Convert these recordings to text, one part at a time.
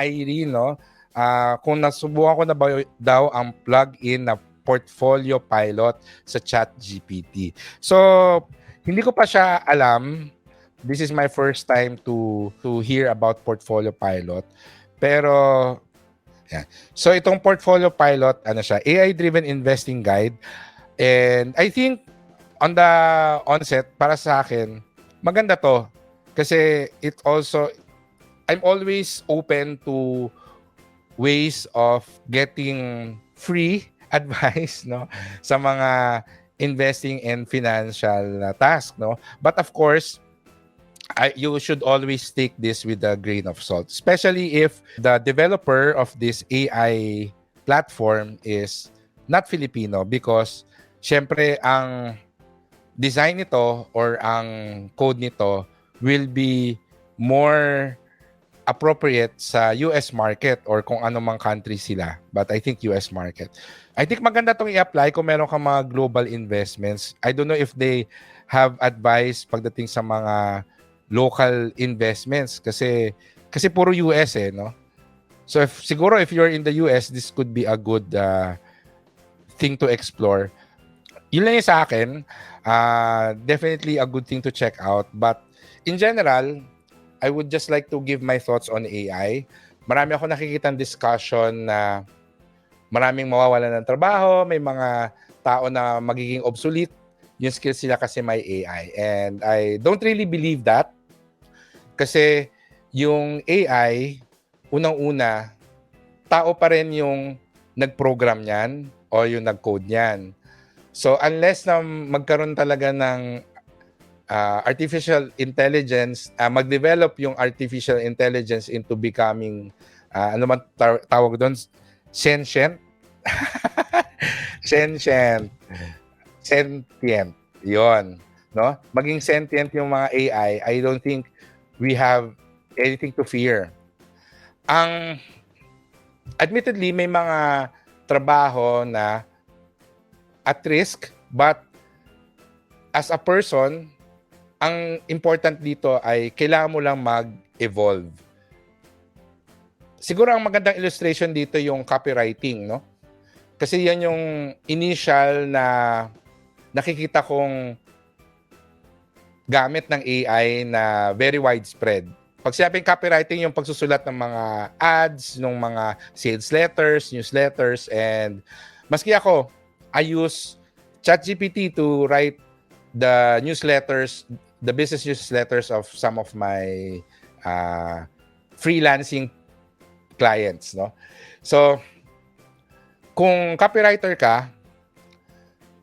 Irene, no? Kung nasubukan ko na ba daw ang plug-in na portfolio pilot sa ChatGPT. So, hindi ko pa siya alam. This is my first time to hear about portfolio pilot. Pero, yeah. So, itong portfolio pilot, ano siya, AI-driven investing guide. And I think on the onset, para sa akin, maganda to. Kasi it also, I'm always open to ways of getting free advice, no, sa mga investing and financial task, no. But of course, you should always take this with a grain of salt, especially if the developer of this AI platform is not Filipino, because syempre ang design nito or ang code nito will be more appropriate sa US market or kung ano mang country sila. But I think US market. I think maganda itong i-apply kung meron kang mga global investments. I don't know if they have advice pagdating sa mga local investments kasi puro US no. So siguro if you're in the US, this could be a good thing to explore. Yun lang yung sa akin. Definitely a good thing to check out. But in general, I would just like to give my thoughts on AI. Marami ako nakikitang discussion na maraming mawawalan ng trabaho, may mga tao na magiging obsolete yung skills sila kasi may AI. And I don't really believe that. Kasi yung AI, unang-una, tao pa rin yung nag-program niyan o yung nag-code niyan. So unless na magkaroon talaga ng artificial intelligence, mag-develop yung artificial intelligence into becoming, ano man tawag doon? Sentient? Sentient. Yun. No? Maging sentient yung mga AI, I don't think we have anything to fear. Admittedly, may mga trabaho na at risk, but as a person, ang important dito ay kailangan mo lang mag-evolve. Siguro ang magandang illustration dito yung copywriting, no? Kasi yan yung initial na nakikita kong gamit ng AI na very widespread. Pag sinabing copywriting, yung pagsusulat ng mga ads, ng mga sales letters, newsletters, and maski ako, I use ChatGPT to write the newsletters, the business newsletters of some of my freelancing clients, no? So, kung copywriter ka,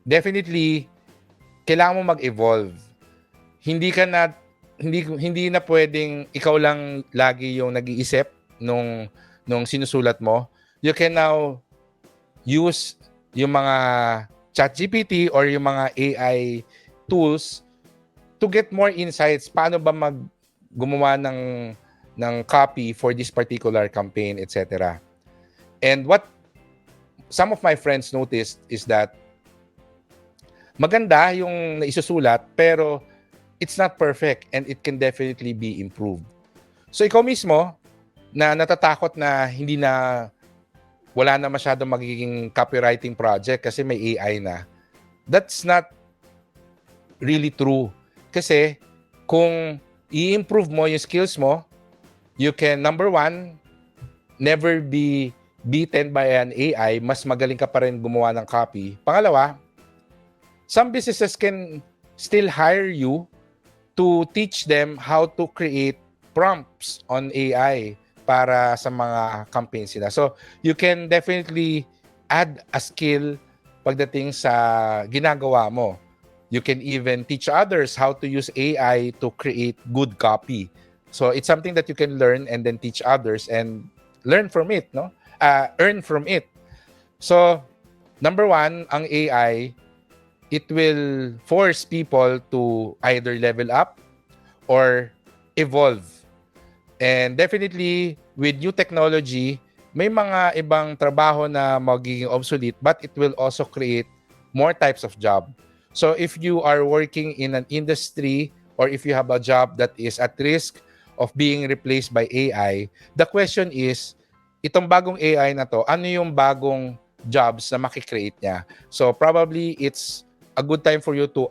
definitely kailangan mo mag-evolve. Hindi na pwedeng ikaw lang lagi yung nag-iisip nung sinusulat mo. You can now use yung mga ChatGPT or yung mga AI tools to get more insights. Paano ba gumawa ng copy for this particular campaign, etc. And what some of my friends noticed is that maganda yung naisusulat, pero it's not perfect and it can definitely be improved. So ikaw mismo na natatakot na wala na masyadong magiging copywriting project kasi may AI na, that's not really true. Kasi kung i-improve mo yung skills mo, you can, number one, never be beaten by an AI. Mas magaling ka pa rin gumawa ng copy. Pangalawa, some businesses can still hire you to teach them how to create prompts on AI para sa mga campaigns nila. So, you can definitely add a skill pagdating sa ginagawa mo. You can even teach others how to use AI to create good copy. So, it's something that you can learn and then teach others and learn from it, no? Earn from it. So, number one, ang AI, it will force people to either level up or evolve. And definitely, with new technology, may mga ibang trabaho na magiging obsolete, but it will also create more types of job. So if you are working in an industry or if you have a job that is at risk of being replaced by AI, the question is, itong bagong AI na to, ano yung bagong jobs na makikreate niya? So probably it's a good time for you to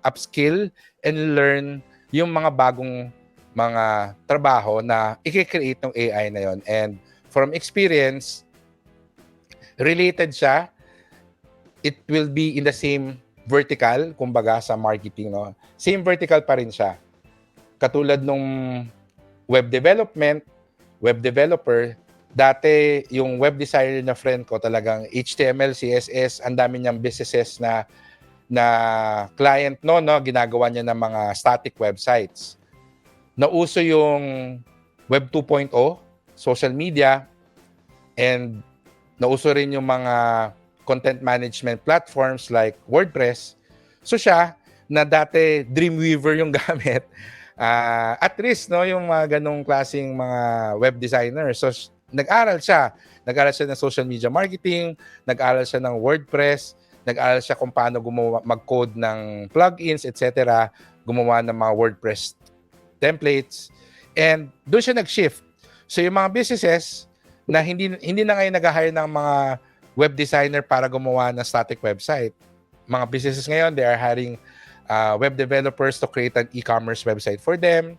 upskill and learn yung mga bagong mga trabaho na i-create ng AI na yon. And from experience, related siya, it will be in the same vertical, kumbaga sa marketing, no? Same vertical pa rin siya. Katulad nung web development, web developer, dati yung web designer na friend ko talagang HTML, CSS, ang dami niyang businesses na client no, ginagawa niya ng mga static websites. Nauso yung Web 2.0, social media, and nauso rin yung mga content management platforms like WordPress. So siya, na dati Dreamweaver yung gamit, at least no, yung mga ganong klaseng mga web designer. So nag-aral siya ng social media marketing, nag-aral siya ng WordPress, nag-aral siya kung paano mag-code ng plugins, etc., gumawa ng mga WordPress templates, and doon siya nag-shift. So yung mga businesses na hindi na ngayon nag-hire ng mga web designer para gumawa ng static website. Mga businesses ngayon, they are hiring web developers to create an e-commerce website for them,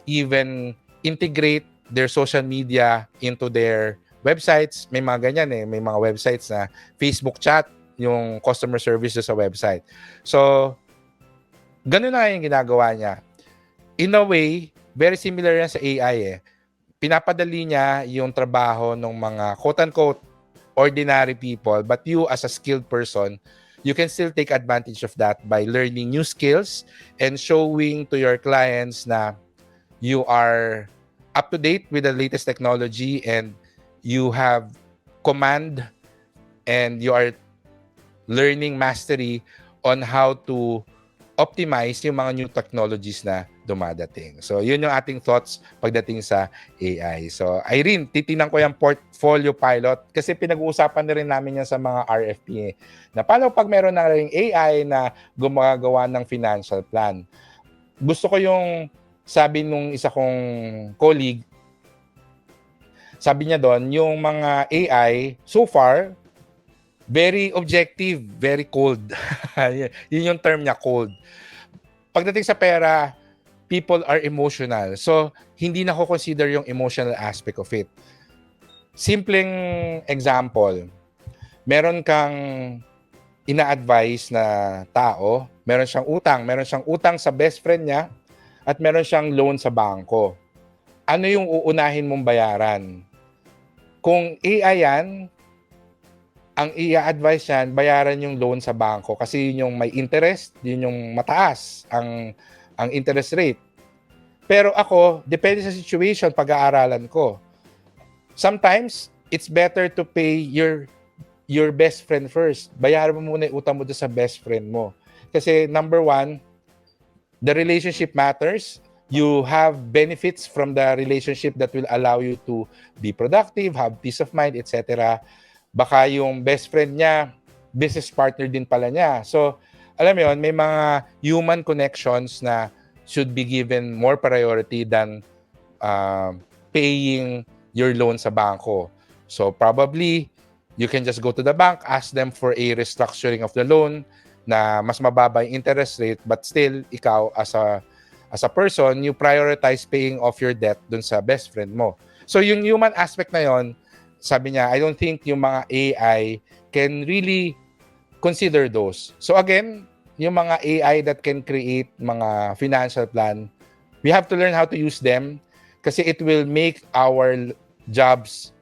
even integrate their social media into their websites. May mga ganyan may mga websites na Facebook chat, yung customer service sa website. So, ganun na yung ginagawa niya. In a way, very similar yan sa AI Pinapadali niya yung trabaho ng mga quote-unquote ordinary people, but you as a skilled person, you can still take advantage of that by learning new skills and showing to your clients na you are up to date with the latest technology and you have command and you are learning mastery on how to optimize yung mga new technologies na dumadating. So, yun yung ating thoughts pagdating sa AI. So, Irene, titingnan ko yung portfolio pilot kasi pinag-uusapan na rin namin yan sa mga RFP na paano pag meron na rin AI na gumagawa ng financial plan. Gusto ko yung sabi nung isa kong colleague, sabi niya doon, yung mga AI, so far, very objective, very cold. Yun yung term niya, cold. Pagdating sa pera, people are emotional. So, hindi na ko consider yung emotional aspect of it. Simpleng example, meron kang ina-advise na tao, meron siyang utang sa best friend niya, at meron siyang loan sa bangko. Ano yung uunahin mong bayaran? Kung AI yan, ang i-advise yan, bayaran yung loan sa bangko kasi yun yung may interest, yun yung mataas ang interest rate. Pero ako, depende sa situation, pag-aaralan ko. Sometimes, it's better to pay your best friend first. Bayaran mo muna yung utang mo doon sa best friend mo. Kasi number one, the relationship matters. You have benefits from the relationship that will allow you to be productive, have peace of mind, etc. Baka yung best friend niya, business partner din pala niya. So, alam mo yun, may mga human connections na should be given more priority than paying your loan sa bangko. So, probably, you can just go to the bank, ask them for a restructuring of the loan na mas mababa yung interest rate, but still, ikaw as a person, you prioritize paying off your debt dun sa best friend mo. So, yung human aspect na yon, sabi niya, I don't think yung mga AI can really consider those. So again, yung mga AI that can create mga financial plan, we have to learn how to use them kasi it will make our jobs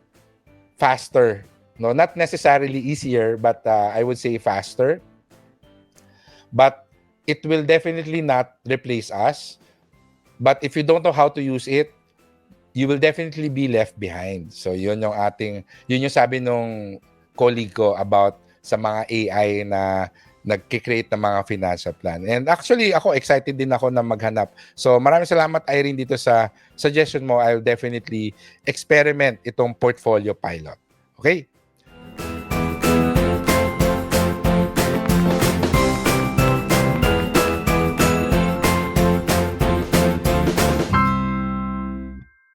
faster. No, not necessarily easier, but I would say faster. But it will definitely not replace us. But if you don't know how to use it, you will definitely be left behind. So yun yung sabi nung colleague ko about sa mga AI na nagki-create ng mga financial plan. And actually ako excited din ako na maghanap. So maraming salamat Irene dito sa suggestion mo. I'll definitely experiment itong portfolio pilot. Okay?